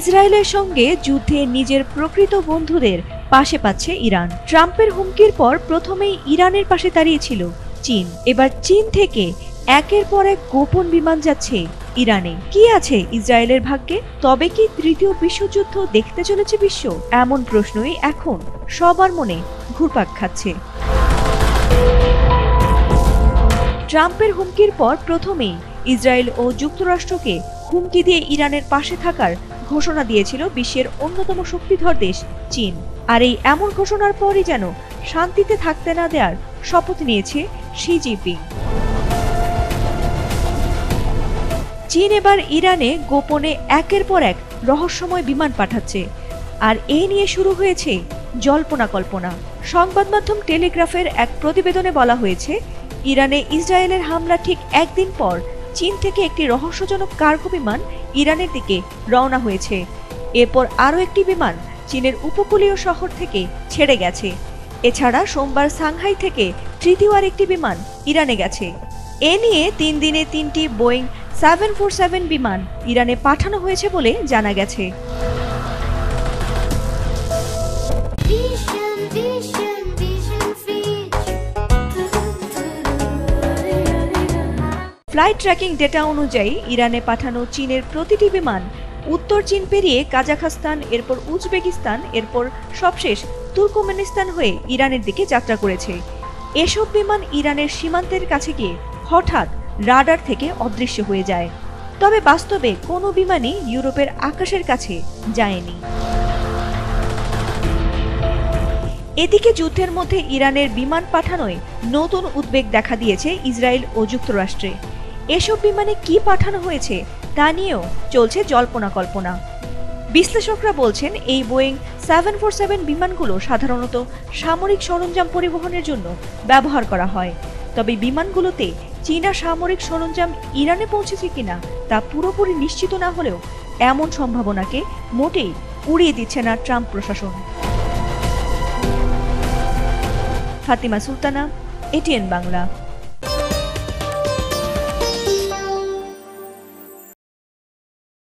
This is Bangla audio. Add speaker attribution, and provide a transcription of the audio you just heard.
Speaker 1: ইসরায়েলের সঙ্গে যুদ্ধে নিজের প্রকৃত বন্ধুদের পাশে পাচ্ছে ইরান। ট্রাম্পের হুমকির পর প্রথমেই ইরানের পাশে দাঁড়িয়েছিল চীন। এবার চীন থেকে একের পর এক গোপন বিমান যাচ্ছে ইরানে। কি আছে ইসরায়েলের ভাগ্যে? তবে কি তৃতীয় বিশ্বযুদ্ধ দেখতে চলেছে বিশ্ব? এমন প্রশ্নই এখন সবার মনে ঘুরপাক খাচ্ছে। ট্রাম্পের হুমকির পর প্রথমেই ইসরায়েল ও যুক্তরাষ্ট্রকে হুমকি দিয়ে ইরানের পাশে থাকার ঘোষণা দিয়েছিল বিশ্বের অন্যতম শক্তিধর দেশ চীন। আর এই এমন ঘোষণার পরই যেন শান্তিতে থাকতে না দেওয়ার শপথ নিয়েছে শি জিনপিং। চীন এবার ইরানে গোপনে একের পর এক রহস্যময় বিমান পাঠাচ্ছে। আর এই নিয়ে শুরু হয়েছে জল্পনা কল্পনা। সংবাদ মাধ্যম টেলিগ্রাফের এক প্রতিবেদনে বলা হয়েছে, ইরানে ইসরায়েলের হামলা ঠিক একদিন পর চীন থেকে একটি রহস্যজনক কার্গো বিমান ইরানের দিকে রওনা হয়েছে। এরপর আরও একটি বিমান চীনের উপকূলীয় শহর থেকে ছেড়ে গেছে। এছাড়া সোমবার সাংহাই থেকে তৃতীয় আরেকটি বিমান ইরানে গেছে। এ নিয়ে 3 দিনে 3টি বোয়িং 747 বিমান ইরানে পাঠানো হয়েছে বলে জানা গেছে। ফ্লাইট ট্র্যাকিং ডেটা অনুযায়ী ইরানে পাঠানো চীনের প্রতিটি বিমান উত্তর চীন পেরিয়ে কাজাখস্তান, এরপর উজবেকিস্তান, এরপর সবশেষ তুর্কমেনিস্তান হয়ে ইরানের দিকে যাত্রা করেছে। এসব বিমান ইরানের সীমান্তের কাছে গিয়ে হঠাৎ রাডার থেকে অদৃশ্য হয়ে যায়। তবে বাস্তবে কোনো বিমানই ইউরোপের আকাশের কাছে যায়নি। এদিকে যুদ্ধের মধ্যে ইরানের বিমান পাঠানোয় নতুন উদ্বেগ দেখা দিয়েছে ইসরায়েল ও যুক্তরাষ্ট্রে। এসব বিমানে কি পাঠানো হয়েছে তা নিয়েও চলছে জল্পনা কল্পনা। বিশ্লেষকরা বলছেন, এই বোয়িং 747 বিমানগুলো সাধারণত সামরিক সরঞ্জাম পরিবহনের জন্য ব্যবহার করা হয়। তবে বিমানগুলোতে চীনা সামরিক সরঞ্জাম ইরানে পৌঁছেছে কিনা তা পুরোপুরি নিশ্চিত না হলেও এমন সম্ভাবনাকে মোটেই উড়িয়ে দিচ্ছে না ট্রাম্প প্রশাসন। ফাতিমা সুলতানা, এটিএন বাংলা।